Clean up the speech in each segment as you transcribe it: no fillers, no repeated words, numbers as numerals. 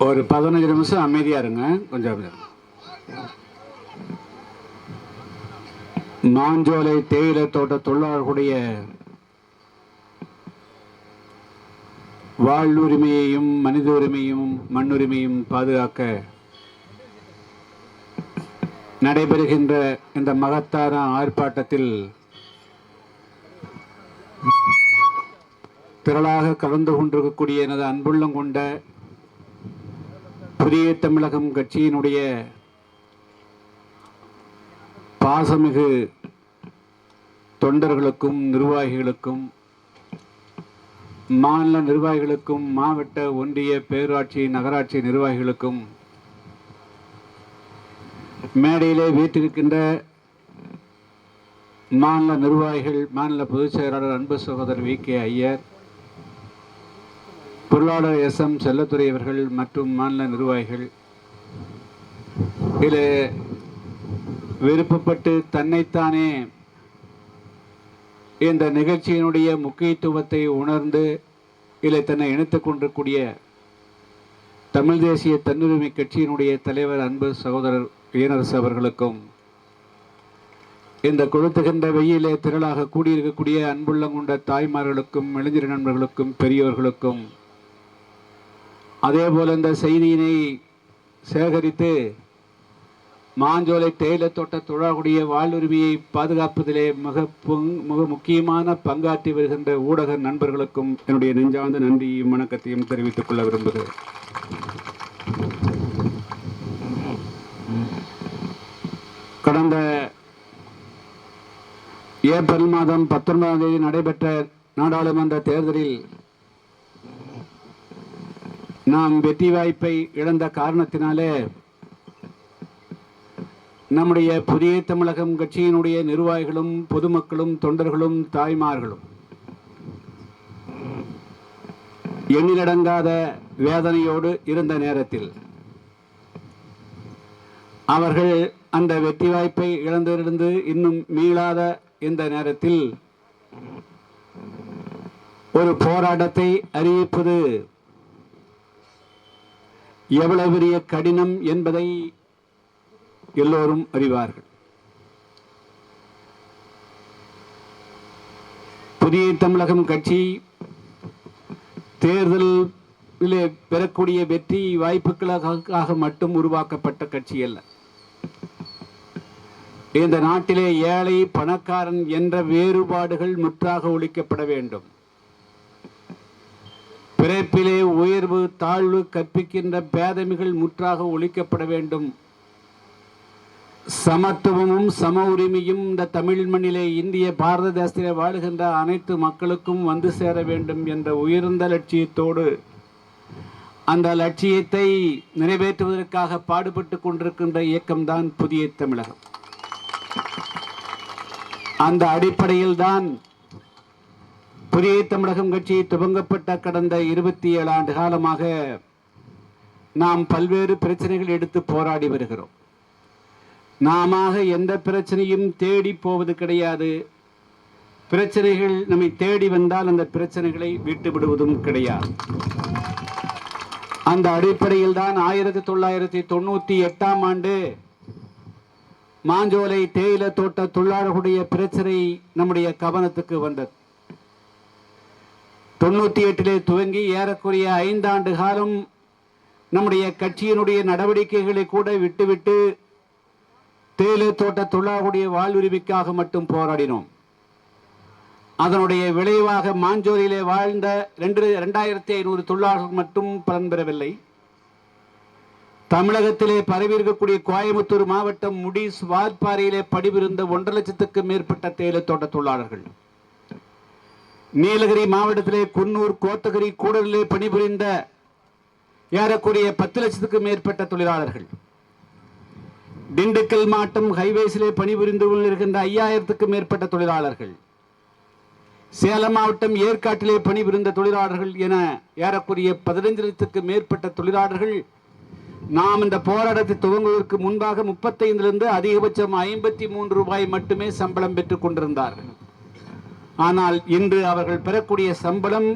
ஒரு 15 நிமிஷம் அமைதியா இருங்க. கொஞ்சம் மாஞ்சோலை தேயிலை தோட்ட தொழிலாளர்களுடைய வாழ்வுரிமையையும் மனித உரிமையும் மண்ணுரிமையும் பாதுகாக்க நடைபெறுகின்ற இந்த மகத்தான ஆர்ப்பாட்டத்தில் திரளாக கலந்து கொண்டிருக்கக்கூடிய எனது அன்புள்ளம் கொண்ட புதிய தமிழகம் கட்சியினுடைய பாசமிகு தொண்டர்களுக்கும் நிர்வாகிகளுக்கும் மாநில நிர்வாகிகளுக்கும் மாவட்ட ஒன்றிய பேரூராட்சி நகராட்சி நிர்வாகிகளுக்கும் மேடையிலே வீட்டிருக்கின்ற மாநில நிர்வாகிகள் மாநில பொதுச் செயலாளர் அன்பு சகோதரர் வி.கே. ஐயர், பொருளாளர் எஸ்.எம். செல்லத்துறை அவர்கள் மற்றும் மாநில நிர்வாகிகள், இதில் விருப்பப்பட்டு தன்னைத்தானே இந்த நிகழ்ச்சியினுடைய முக்கியத்துவத்தை உணர்ந்து இதில் தன்னை இணைத்துக் கொண்டிருக்கூடிய தமிழ் தேசிய தன்னுரிமை கட்சியினுடைய தலைவர் அன்பு சகோதரர் வீரரசு அவர்களுக்கும், இந்த கொளுத்துகின்ற வெயிலே திரளாக கூடியிருக்கக்கூடிய அன்புள்ளம் கொண்ட தாய்மார்களுக்கும் இளைஞர் நண்பர்களுக்கும் பெரியோர்களுக்கும், அதே போல இந்த செய்தியினை சேகரித்து மாஞ்சோலை தேயிலை தோட்ட தொழிலாளர்களுடைய வாழ்வுரிமையை பாதுகாப்பதிலே மிக முக்கியமான பங்காற்றி வருகின்ற ஊடக நண்பர்களுக்கும் என்னுடைய நெஞ்சார்ந்த நன்றியும் வணக்கத்தையும் தெரிவித்துக் கொள்ள விரும்புகிறேன். கடந்த ஏப்ரல் மாதம் 19ஆம் தேதி நடைபெற்ற நாடாளுமன்ற தேர்தலில் நாம் வெற்றி வாய்ப்பை இழந்த காரணத்தினாலே நம்முடைய புதிய தமிழகம் கட்சியினுடைய நிர்வாகிகளும் பொதுமக்களும் தொண்டர்களும் தாய்மார்களும் எண்ணிலடங்காத வேதனையோடு இருந்த நேரத்தில் அவர்கள் அந்த வெற்றி வாய்ப்பை இழந்திருந்து இன்னும் மீளாத இந்த நேரத்தில் ஒரு போராட்டத்தை அறிவிப்பது எவ்வளவு பெரிய கடினம் என்பதை எல்லோரும் அறிவார்கள். புதிய தமிழகம் கட்சி தேர்தலிலே பெறக்கூடிய வெற்றி வாய்ப்புகளுக்காக மட்டும் உருவாக்கப்பட்ட கட்சி அல்ல. இந்த நாட்டிலே ஏழை பணக்காரன் என்ற வேறுபாடுகள் முற்றாக ஒழிக்கப்பட வேண்டும். பிறப்பிலே உயர்வு தாழ்வு கற்பிக்கின்ற பேதமைகள் முற்றாக ஒழிக்கப்பட வேண்டும். சமத்துவமும் சம உரிமையும் இந்த தமிழ் மண்ணிலே இந்திய பாரத தேசத்திலே வாழுகின்ற அனைத்து மக்களுக்கும் வந்து சேர வேண்டும் என்ற உயர்ந்த லட்சியத்தோடு அந்த லட்சியத்தை நிறைவேற்றுவதற்காக பாடுபட்டு கொண்டிருக்கின்ற இயக்கம்தான் புதிய தமிழகம். அந்த அடிப்படையில் தான் புதிய தமிழகம் கட்சி துவங்கப்பட்ட கடந்த 27 ஆண்டு காலமாக நாம் பல்வேறு பிரச்சனைகள் எடுத்து போராடி வருகிறோம். நாம எந்த பிரச்சனையும் தேடி போவது கிடையாது. பிரச்சனைகள் நம்மை தேடி வந்தால் அந்த பிரச்சனைகளை விட்டு விடுவதும் கிடையாது. அந்த அடிப்படையில் தான் 1998ஆம் ஆண்டு மாஞ்சோலை தேயிலை தோட்ட தொழிலாளர்களுடைய பிரச்சனை நம்முடைய கவனத்துக்கு வந்தது. 98 துவங்கி ஏறக்குறைய 5 ஆண்டு காலம் நம்முடைய கட்சியினுடைய நடவடிக்கைகளை கூட விட்டுவிட்டு தேயிலை தோட்ட தொழிலாளர்களுடைய வாழ்வுரிமைக்காக மட்டும் போராடினோம். அதனுடைய விளைவாக மாஞ்சோலையிலே வாழ்ந்த 2500 தொழிலாளர்கள் மட்டும் பலன் பெறவில்லை. தமிழகத்திலே பரவியிருக்கக்கூடிய கோயம்புத்தூர் மாவட்டம் முடிஸ் வால்பாறையிலே பணிபுரிந்த 1.5 லட்சத்துக்கு மேற்பட்ட தேயிலை தோட்ட தொழிலாளர்கள், நீலகிரி மாவட்டத்திலே குன்னூர் கோத்தகிரி கூடலிலே பணிபுரிந்த ஏறக்குறைய 10 லட்சத்துக்கு மேற்பட்ட தொழிலாளர்கள், திண்டுக்கல் மாவட்டம் ஹைவேஸிலே பணிபுரிந்து கொண்டிருக்கின்ற 5000த்துக்கு மேற்பட்ட தொழிலாளர்கள், சேலம் மாவட்டம் ஏற்காட்டிலே பணிபுரிந்த தொழிலாளர்கள் என ஏறக்குறைய 15 லட்சத்துக்கு மேற்பட்ட தொழிலாளர்கள் நாம் இந்த போராட்டத்தை துவங்குவதற்கு முன்பாக 35 அதிகபட்சம் 53 ரூபாய் மட்டுமே சம்பளம் பெற்றுக் கொண்டிருந்தார்கள். ஆனால் இன்று அவர்கள் பெறக்கூடிய சம்பளம்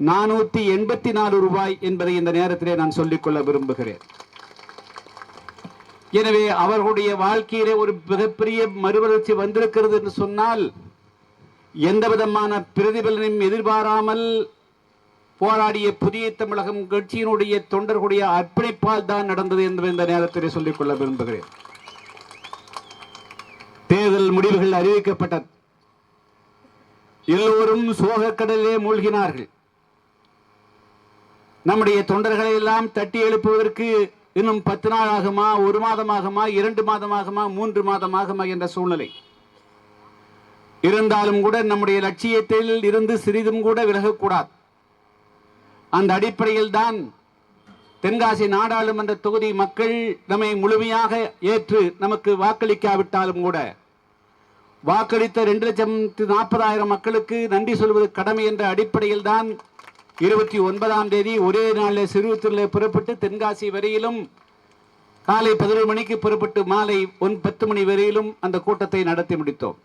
484 ரூபாய் என்பதை இந்த நேரத்திலே நான் சொல்லிக்கொள்ள விரும்புகிறேன். எனவே அவர்களுடைய வாழ்க்கையிலே ஒரு மிகப்பெரிய மறுவளர்ச்சி வந்திருக்கிறது என்று சொன்னால் எந்த விதமான பிரதிபலனையும் எதிர்பாராமல் போராடிய புதிய தமிழகம் கட்சியினுடைய தொண்டர்களுடைய அர்ப்பணிப்பால் தான் நடந்தது என்பதை இந்த நேரத்திலே சொல்லிக்கொள்ள விரும்புகிறேன். தேர்தல் முடிவுகள் அறிவிக்கப்பட்டது. எல்லோரும் சோகக்கடலிலே மூழ்கினார்கள். நம்முடைய தொண்டர்களை எல்லாம் தட்டி எழுப்புவதற்கு இன்னும் 10 நாள் ஆகுமா, 1 மாதம் ஆகுமா, 2 மாதம் ஆகுமா, 3 மாதம் ஆகுமா என்ற சூழ்நிலை இருந்தாலும் கூட நம்முடைய லட்சியத்தில் இருந்து சிறிதும் கூட விலகக்கூடாது. அந்த அடிப்படையில் தான் தென்காசி நாடாளுமன்ற தொகுதி மக்கள் நம்மை முழுமையாக ஏற்று நமக்கு வாக்களிக்காவிட்டாலும் கூட வாக்களித்த 2,40,000 மக்களுக்கு நன்றி சொல்வது கடமை என்ற அடிப்படையில் தான் 29ஆம் தேதி ஒரே நாளில் சிறுவத்தூரில் புறப்பட்டு தென்காசி வரையிலும் காலை 11 மணிக்கு புறப்பட்டு மாலை 10 மணி வரையிலும் அந்த கூட்டத்தை நடத்தி முடித்தோம்.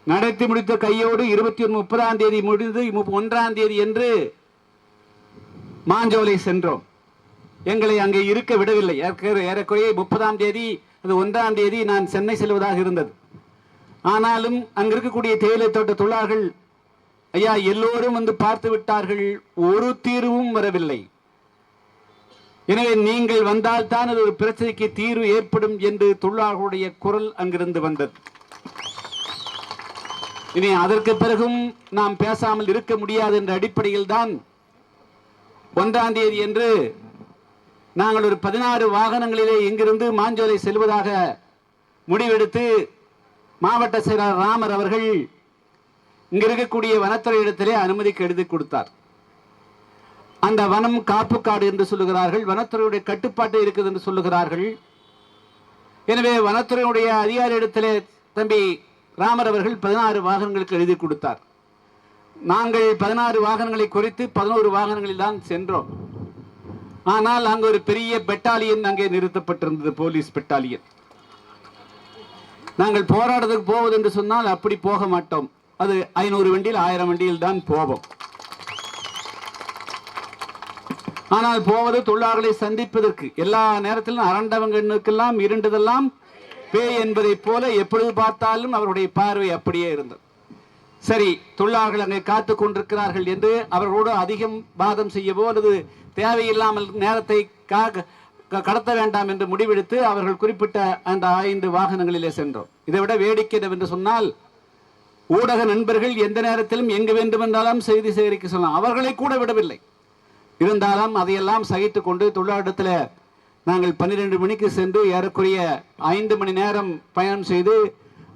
நடத்தி முடித்த கையோடு 30ஆம் தேதி முடிந்து 1ஆம் தேதி என்று மாஞ்சோலை சென்றோம். எங்களை அங்கே இருக்க விடவில்லை. ஏறக்குறைய 30ஆம் தேதி அது 1ஆம் தேதி நான் சென்னை செல்வதாக இருந்தது. ஆனாலும் அங்க இருக்கக்கூடிய தேயிலை தோட்ட தொழிலாளர்கள், ஐயா எல்லோரும் வந்து பார்த்து விட்டார்கள், ஒரு தீர்வும் வரவில்லை, எனவே நீங்கள் வந்தால் தான் அது ஒரு பிரச்சனைக்கு தீர்வு ஏற்படும் என்று தொழிலாளர்களுடைய குரல் அங்கிருந்து வந்தது. இனி அதற்கு பிறகும் நாம் பேசாமல் இருக்க முடியாது என்ற அடிப்படையில் தான் 1ஆம் தேதி என்று நாங்கள் ஒரு 16 வாகனங்களிலே இங்கிருந்து மாஞ்சோலை செல்வதாக முடிவெடுத்து மாவட்ட செயலாளர் ராமர் அவர்கள் இங்க இருக்கக்கூடிய வனத்துறை இடத்திலே அனுமதிக்கு எழுதி கொடுத்தார். அந்த வனம் காப்பு காடு என்று சொல்லுகிறார்கள், வனத்துறையுடைய கட்டுப்பாட்டு இருக்குது என்று சொல்லுகிறார்கள். எனவே வனத்துறையுடைய அதிகாரி இடத்திலே தம்பி ராமர் அவர்கள் 16 வாகனங்களுக்கு எழுதி கொடுத்தார். நாங்கள் 16 வாகனங்களை குறைத்து 11 வாகனங்களில் தான் சென்றோம். ஆனால் அங்கு ஒரு பெரிய பெட்டாலியன் அங்கே நிறுத்தப்பட்டிருந்தது, போலீஸ் பெட்டாலியன். நாங்கள் போராட்டத்துக்கு போவது என்று சொன்னால் அப்படி போக மாட்டோம். அது 500 வண்டியில் 1000 வண்டியில் தான் போவோம். ஆனால் போவது தொழிலாளர்களை சந்திப்பதற்கு. எல்லா நேரத்திலும் அரண்டவங்களுக்கெல்லாம் இருண்டதெல்லாம் பேய் என்பதை போல எப்பொழுது பார்த்தாலும் அவருடைய பார்வை அப்படியே இருந்தது. சரி, தொழிலாளர்கள் அங்கே காத்து கொண்டிருக்கிறார்கள் என்று அவர்களோடு அதிகம் வாதம் செய்யவோ அல்லது தேவையில்லாமல் நேரத்தை கடத்த வேண்டாம் என்று முடிவெடுத்து அவர்கள் குறிப்பிட்ட அந்த 5 வாகனங்களிலே சென்றோம். இதை விட வேடிக்கை என்று சொன்னால், ஊடக நண்பர்கள் எந்த நேரத்திலும் எங்கு வேண்டுமென்றாலும் செய்தி சேகரிக்க சொல்லலாம், அவர்களை கூட விடவில்லை. இருந்தாலும் அதையெல்லாம் சகித்து கொண்டு தொழிலாளத்தில் நாங்கள் 12 மணிக்கு சென்று ஏறக்குறைய 5 மணி நேரம் பயணம் செய்து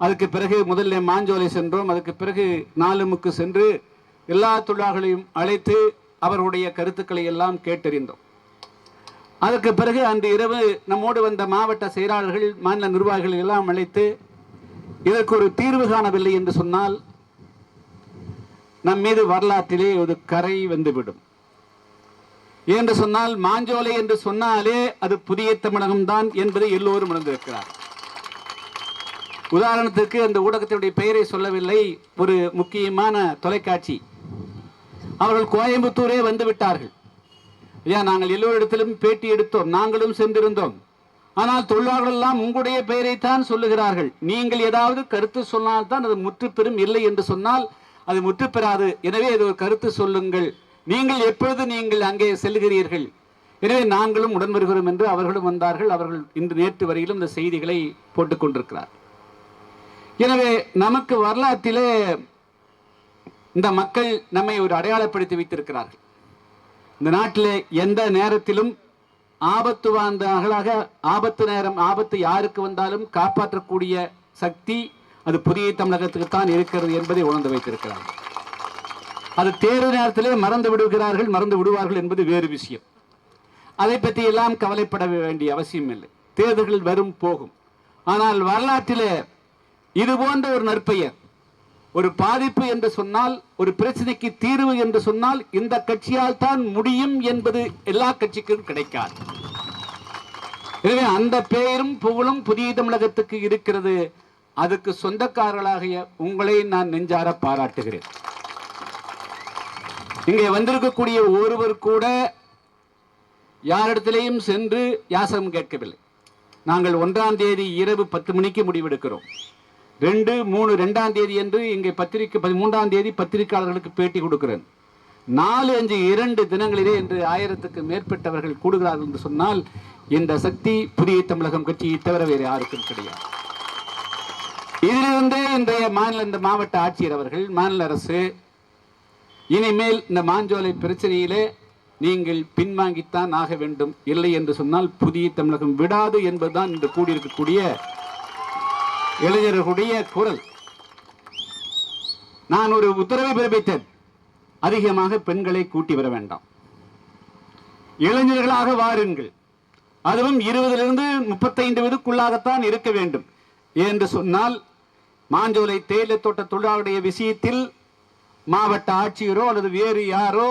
அதுக்கு பிறகு முதல்ல மாஞ்சோலை சென்றோம். அதுக்கு பிறகு 4 சென்று எல்லா தொழிலாளர்களையும் அழைத்து அவர்களுடைய கருத்துக்களை எல்லாம் கேட்டறிந்தோம். அதற்கு பிறகு அன்று இரவு நம்மோடு வந்த மாவட்ட செயலாளர்கள், மாநில நிர்வாகிகள் எல்லாம் அழைத்து இதற்கு ஒரு தீர்வு காணவில்லை என்று சொன்னால் நம் மீது வரலாற்றிலே ஒரு கரை வந்துவிடும் என்று சொன்னால், மாஞ்சோலை என்று சொன்னாலே அது புதிய தமிழகம் தான் என்பதை எல்லோரும் உணர்ந்திருக்கிறார். உதாரணத்துக்கு அந்த ஊடகத்தினுடைய பெயரை சொல்லவில்லை, ஒரு முக்கியமான தொலைக்காட்சி, அவர்கள் கோயம்புத்தூரே வந்து விட்டார்கள். ஐயா, நாங்கள் எல்லோரிடத்திலும் பேட்டி எடுத்தோம், நாங்களும் சென்றிருந்தோம். ஆனால் தொழிலாளர்கள் எல்லாம் உங்களுடைய பெயரைத்தான் சொல்லுகிறார்கள். நீங்கள் ஏதாவது கருத்து சொன்னால்தான் அது முற்று பெறும், இல்லை என்று சொன்னால் அது முற்று பெறாது. எனவே இது ஒரு கருத்து சொல்லுங்கள், நீங்கள் எப்பொழுது நீங்கள் அங்கே செல்கிறீர்கள், எனவே நாங்களும் உடன் வருகிறோம் என்று அவர்களும் வந்தார்கள். அவர்கள் இன்று நேற்று வரையிலும் இந்த செய்திகளை போட்டுக் கொண்டிருக்கிறார். எனவே நமக்கு வரலாற்றிலே இந்த மக்கள் நம்மை ஒரு அடையாளப்படுத்தி வைத்திருக்கிறார்கள். இந்த நாட்டிலே எந்த நேரத்திலும் ஆபத்து வாழ்ந்தவர்களாக, ஆபத்து நேரம், ஆபத்து யாருக்கு வந்தாலும் காப்பாற்றக்கூடிய சக்தி அது புதிய தமிழகத்துக்கு தான் இருக்கிறது என்பதை உணர்ந்து வைத்திருக்கிறார்கள். அது தேர்தல் நேரத்திலே மறந்து விடுகிறார்கள், மறந்து விடுவார்கள் என்பது வேறு விஷயம். அதை பற்றி எல்லாம் கவலைப்பட வேண்டிய அவசியம் இல்லை. தேர்தல்கள் வரும் போகும். ஆனால் வரலாற்றிலே இது போன்ற ஒரு நற்பெயர், ஒரு பாதிப்பு என்று சொன்னால், ஒரு பிரச்சனைக்கு தீர்வு என்று சொன்னால் இந்த கட்சியால் தான் முடியும் என்பது எல்லா கட்சிக்கும் கிடைக்காது. எனவே அந்த பெயரும் புகழும் புதிய தமிழகத்துக்கு இருக்கிறது. அதுக்கு சொந்தக்காரர்களாகிய உங்களை நான் நெஞ்சார பாராட்டுகிறேன். இங்கே வந்திருக்கக்கூடிய ஒருவர் கூட யாரிடத்திலேயும் சென்று யாசகம் கேட்கவில்லை. நாங்கள் 1ஆம் தேதி இரவு 10 மணிக்கு முடிவெடுக்கிறோம். 2, 3, 2ஆம் தேதி என்று இங்கே 13ஆம் தேதி பத்திரிகையாளர்களுக்கு பேட்டி கொடுக்கிறேன். 4, 5, 2 தினங்களிலே என்று 1000க்கு மேற்பட்டவர்கள் கூடுகிறார்கள் என்று சொன்னால் இந்த சக்தி புதிய தமிழகம் கட்சியை தவிர வேறு யாருக்கும் கிடையாது. இதிலிருந்தே இந்த மாவட்ட ஆட்சியர் அவர்கள், மாநில அரசு இனிமேல் இந்த மாஞ்சோலை பிரச்சனையிலே நீங்கள் பின்வாங்கித்தான் ஆக வேண்டும், இல்லை என்று சொன்னால் புதிய தமிழகம் விடாது என்பதுதான் இன்று கூடியிருக்கக்கூடிய இளைஞர்களுடைய குரல். நான் ஒரு உத்தரவை பிறப்பித்தேன், அதிகமாக பெண்களை கூட்டி வர வேண்டாம், இளைஞர்களாக வாருங்கள், அதுவும் 20லிருந்து 35 வயதுக்குள்ளாகத்தான் இருக்க வேண்டும் என்று சொன்னால் மாஞ்சோலை தேயிலை தோட்ட தொழிலாளருடைய விஷயத்தில் மாவட்ட ஆட்சியரோ அல்லது வேறு யாரோ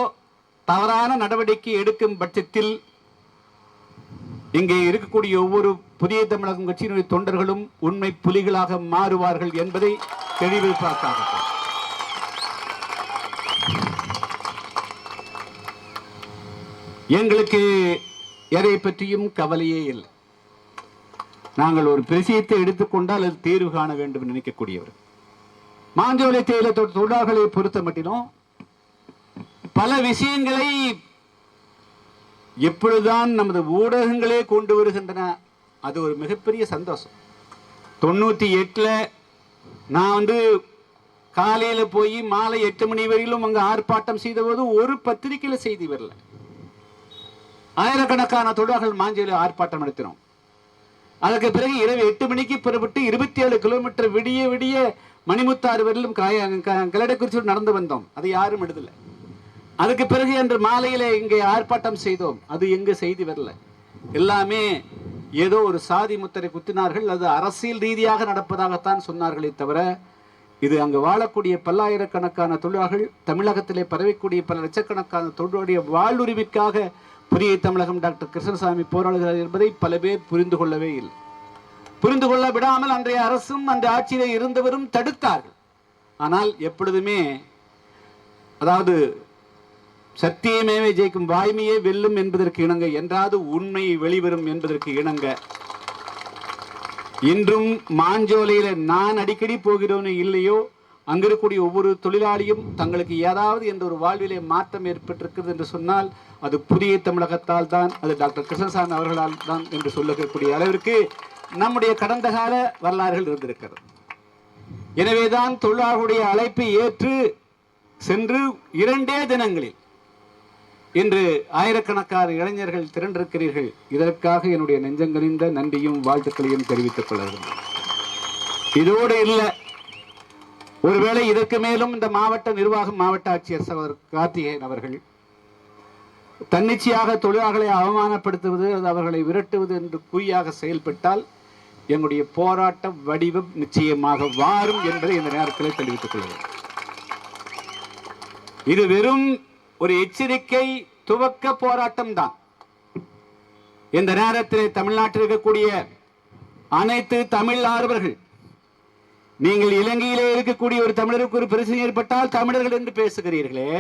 தவறான நடவடிக்கை எடுக்கும் பட்சத்தில் இங்கே இருக்கக்கூடிய ஒவ்வொரு புதிய தமிழகம் கட்சியினுடைய தொண்டர்களும் உண்மை புலிகளாக மாறுவார்கள் என்பதை தெளிவுபடுத்தார்கள். எங்களுக்கு எதை பற்றியும் கவலையே இல்லை. நாங்கள் ஒரு விஷயத்தை எடுத்துக்கொண்டால் அது தீர்வு காண வேண்டும் என்று நினைக்கக்கூடியவர். மாஞ்சோலை தேயிலை தோட்ட தொழிலாளர்களை பொறுத்த மட்டிலும் பல விஷயங்களை எப்பொழுதுதான் நமது ஊடகங்களே கொண்டு வருகின்றன, அது ஒரு மிகப்பெரிய சந்தோஷம். 98ல் நான் காலையில போய் மாலை 8 மணி வரையிலும் அங்கு ஆர்ப்பாட்டம் செய்தபோது ஒரு பத்திரிகையில செய்தி வரல. ஆயிரக்கணக்கான தொழிலாளர்கள் மாஞ்சோலை ஆர்ப்பாட்டம் நடத்தினோம். அதற்கு பிறகு இரவு 8 மணிக்கு புறப்பட்டு 27 கிலோமீட்டர் விடிய விடிய மணிமுத்தாறு வரையிலும் கல்லடைக்குறிச்சி நடந்து வந்தோம். அது யாரும் எடுதல. அதுக்கு பிறகு அன்று மாலையில இங்கே ஆர்ப்பாட்டம் செய்தோம். அது எங்க செய்தி வரல. எல்லாமே ஏதோ ஒரு சாதி முத்திரை குத்தினார்கள், அது அரசியல் ரீதியாக நடப்பதாகத்தான் சொன்னார்களே தவிர இது அங்கு வாழக்கூடிய பல்லாயிரக்கணக்கான தொழிலாளர்கள், தமிழகத்திலே பரவக்கூடிய பல லட்சக்கணக்கான தொழிலாளருடைய வாழ்வுரிமைக்காக புதிய தமிழகம் டாக்டர் கிருஷ்ணசாமி போராடுகிறார் என்பதை பல பேர் புரிந்து கொள்ளவே இல்லை. புரிந்து கொள்ள விடாமல் அன்றைய அரசும் அந்த ஆட்சியிலே இருந்தவரும் தடுத்தார்கள். ஆனால் எப்பொழுதுமே அதாவது சத்தியமேவே ஜெயிக்கும், வாய்மையே வெல்லும் என்பதற்கு இணங்க, என்றாவது உண்மை வெளிவரும் என்பதற்கு இணங்க இன்றும் மாஞ்சோலையில நான் அடிக்கடி போகிறோன்னு இல்லையோ அங்கிருக்கக்கூடிய ஒவ்வொரு தொழிலாளியும் தங்களுக்கு ஏதாவது என்ற ஒரு வாழ்விலே மாற்றம் ஏற்பட்டிருக்கிறது என்று சொன்னால் அது புதிய தமிழகத்தால் தான், அது டாக்டர் கிருஷ்ணசாமி அவர்களால் தான் என்று சொல்லக்கூடிய அளவிற்கு நம்முடைய கடந்த கால வரலாறுகள் இருந்திருக்கிறது. எனவேதான் தொழிலாளர்களுடைய அழைப்பை ஏற்று சென்று 2 தினங்களில் இன்று ஆயிரக்கணக்கான இளைஞர்கள் திரண்டிருக்கிறீர்கள். இதற்காக என்னுடைய நெஞ்சங்கனிந்த நன்றியும் வாழ்த்துக்களையும் தெரிவித்துக் கொள்கிறேன். இதோடு இல்லை, ஒருவேளை இதற்கு மேலும் இந்த மாவட்ட நிர்வாகம், மாவட்ட ஆட்சியர் சகோதரர் கார்த்திகேயன் அவர்கள் தன்னிச்சையாக தொழிலாளர்களை அவமானப்படுத்துவது, அவர்களை விரட்டுவது என்று குறியாக செயல்பட்டால் எங்களுடைய போராட்ட வடிவம் நிச்சயமாக வாரும் என்பதை இந்த நேரத்தில் தெரிவித்துக் கொள்கிறேன். இது வெறும் ஒரு எச்சரிக்கை துவக்க போராட்டம் தான். இந்த நேரத்தில் தமிழ்நாட்டில் இருக்கக்கூடிய அனைத்து தமிழ் ஆர்வலர்கள், நீங்கள் இலங்கையிலே இருக்கக்கூடிய ஒரு தமிழருக்கு ஒரு பிரச்சனை ஏற்பட்டால் தமிழர்கள் என்று பேசுகிறீர்களே,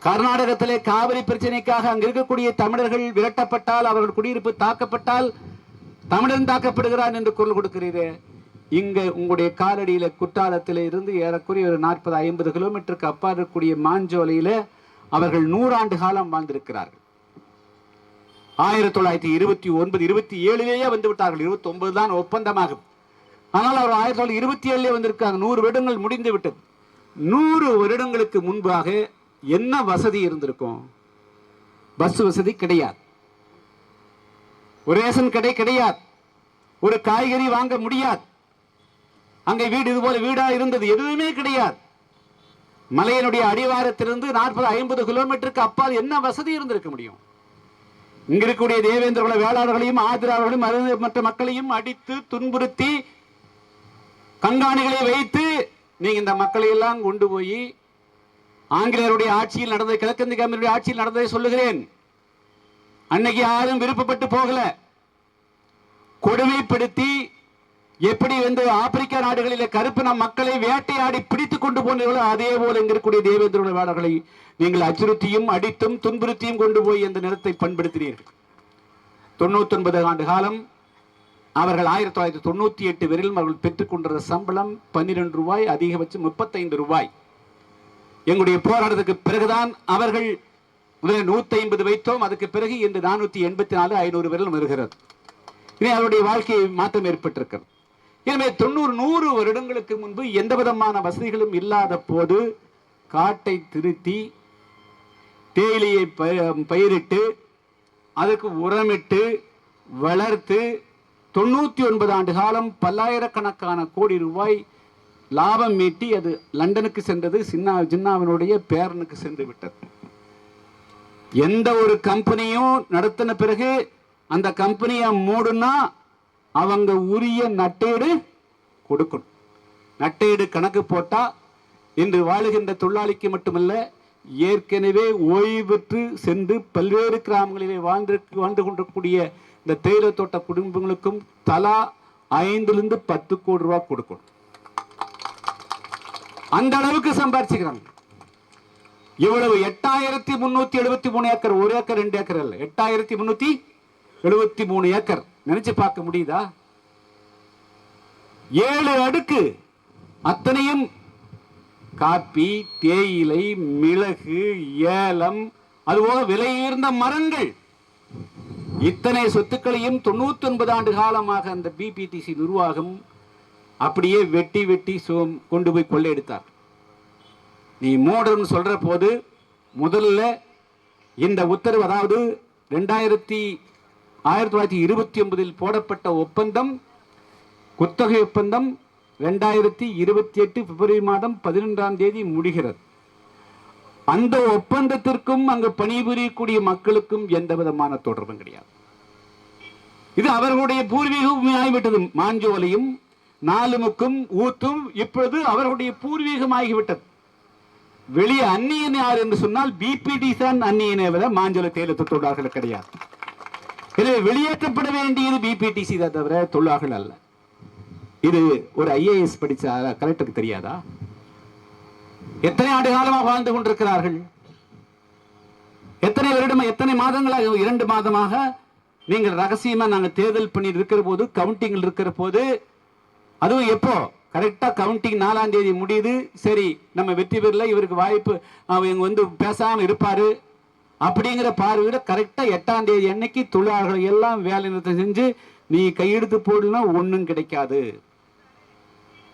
கர்நாடகத்திலே காவிரி பிரச்சனைக்காக அங்கு இருக்கக்கூடிய தமிழர்கள் விரட்டப்பட்டால், அவர்கள் குடியிருப்பு தாக்கப்பட்டால் தமிழன் தாக்கப்படுகிறான் என்று குரல் கொடுக்கிறீரே, இங்க உங்களுடைய காலடியில குற்றாலத்தில இருந்து ஏறக்குறைய ஒரு 40-50 கிலோமீட்டருக்கு அப்பால் இருக்கக்கூடிய மாஞ்சோலையில அவர்கள் 100 ஆண்டு காலம் வாழ்ந்திருக்கிறார்கள். 1929-27லேயே வந்து விட்டார்கள். 29 தான் ஒப்பந்தமாகும். ஆனால் அவர் 1927 வந்திருக்காங்க. 100 வருடங்கள் முடிந்து விட்டது. 100 வருடங்களுக்கு முன்பாக என்ன வசதி இருந்திருக்கும்? பஸ் வசதி கிடையாது, ஒரு ரேஷன் கடை கிடையாது, ஒரு காய்கறி வாங்க முடியாது, அங்கே வீடு இது போல வீடா இருந்தது எதுவுமே கிடையாது. மலையினுடைய அடிவாரத்திலிருந்து 40-50 கிலோமீட்டருக்கு அப்பால் என்ன வசதி இருந்திருக்க முடியும்? இங்க இருக்கக்கூடிய தேவேந்திர குல வேளாளர்களையும் ஆதிராவர்களையும் மற்ற மக்களையும் அடித்து துன்புறுத்தி கண்காணிகளை வைத்து நீங்க இந்த மக்களை எல்லாம் கொண்டு போய் ஆங்கிலேயருடைய ஆட்சியில் நடந்தது, கிழக்கிந்திய கம்பெனியுடைய ஆட்சியில் நடந்ததை சொல்லுகிறேன். அன்னைக்கு யாரும் விருப்பப்பட்டு போகல. கொடுமைப்படுத்தி எப்படி வந்து ஆப்பிரிக்கா நாடுகளிலே கருப்பின மக்களை வேட்டையாடி பிடித்துக் கொண்டு போனீர்களோ அதே போல இங்க இருக்கக்கூடிய தேவேந்திர வேடர்களை நீங்கள் அச்சுறுத்தியும் அடித்தும் துன்புறுத்தியும் கொண்டு போய் அந்த நிலத்தை பண்படுத்தினீர்கள். 99 ஆண்டு காலம் அவர்கள் 1998 வரையிலும் அவர்கள் பெற்றுக் கொண்ட சம்பளம் 12 ரூபாய், அதிகபட்சம் 35 ரூபாய். எங்களுடைய போராட்டத்துக்கு பிறகுதான் அவர்கள் முதலில் 150 வைத்தோம். அதுக்கு பிறகு இன்று 484, 500 வரையிலும் வருகிறது. இனி அவருடைய வாழ்க்கை மாற்றம் ஏற்பட்டிருக்கிறது. எனவே 90-100 வருடங்களுக்கு முன்பு எந்த விதமான வசதிகளும் இல்லாத போது காட்டை திருத்தி தேயிலையை பயிரிட்டு அதுக்கு உரமிட்டு வளர்த்து 99 ஆண்டு காலம் பல்லாயிரக்கணக்கான கோடி ரூபாய் லாபம் மீட்டி அது லண்டனுக்கு சென்றது. ஜின்னாவினுடைய பேரனுக்கு சென்று விட்டது. எந்த ஒரு கம்பெனியும் நடத்தின பிறகு அந்த கம்பெனியை மூடுனா அவங்க உரிய நட்டேடு கொடுக்கணும். நட்டேடு கணக்கு போட்டா இன்று வாழுகின்ற தொழிலாளிக்கு மட்டுமல்ல, ஏற்கனவே ஓய்வு பெற்று சென்று பல்வேறு கிராமங்களிலே வாழ்ந்து கொண்டிருக்கக்கூடிய இந்த தேயிலை தோட்ட குடும்பங்களுக்கும் தலா 5 to 10 கோடி ரூபாய் கொடுக்கணும். அந்த அளவுக்கு சம்பாதிச்சுக்கிறாங்க. இவ்வளவு 8373 ஏக்கர், 1 ஏக்கர் 2 ஏக்கர் அல்ல, 8373 ஏக்கர். நினைச்சு பார்க்க முடியுதா? 7 அடுக்கு, அத்தனையும் காப்பி, தேயிலை, மிளகு, ஏலம், அதுபோல விலையுயர்ந்த மரங்கள். இத்தனை சொத்துக்களையும் 99 ஆண்டு காலமாக அந்த பிபிடிசி நிர்வாகம் அப்படியே வெட்டி வெட்டி கொண்டு போய் கொள்ளையடித்தார். நீ மூடர்னு சொல்ற போது முதல்ல இந்த உத்தரவு, அதாவது 1929 போடப்பட்ட ஒப்பந்தம், குத்தகை ஒப்பந்தம் 2028 பிப்ரவரி மாதம் 11 முடிகிறது. அந்த ஒப்பந்தத்திற்கும் அங்கு பணிபுரியக்கூடிய மக்களுக்கும் எந்த விதமான தொடர்பும் கிடையாது. இது அவர்களுடைய பூர்வீகம் ஆகிவிட்டது. மாஞ்சோலையும் நாலுமுக்கும் ஊத்தும் இப்பொழுது அவர்களுடைய பூர்வீகம் ஆகிவிட்டது. வெளியே அந்நியன் யார் என்று சொன்னால் பிபிடி தான் அந்நியனை விட மாஞ்சோலை தேயிலை தொழிலாளர்கள் கிடையாது. எனவே வெளியேற்றப்பட வேண்டியது பிபிடிசி தான் தவிர தொழிலாளர்கள் அல்ல. இது ஒரு IAS படிச்ச கலெக்டருக்கு தெரியாதா? எத்தனை ஆண்டு காலமாக வாழ்ந்து கொண்டிருக்கிறார்கள்? எத்தனை வருடம், எத்தனை மாதங்களாக? 2 மாதமாக நீங்கள் ரகசியமா நாங்கள் தேர்தல் பண்ணி இருக்கிற போது, கவுண்டிங் இருக்கிற போது, அதுவும் எப்போ கரெக்டா கவுண்டிங் 4ஆம் தேதி முடியுது. சரி, நம்ம வெற்றி பெறல, இவருக்கு வாய்ப்பு, அவங்க வந்து பேசாம இருப்பாரு அப்படிங்கிற பார்வையில கரெக்டா 8ஆம் தேதி அன்னைக்கு தொழிலாளர்கள் எல்லாம் வேலை நிறுத்தம் செஞ்சு, நீ கையெழுத்து போடலாம் ஒன்றும் கிடைக்காது,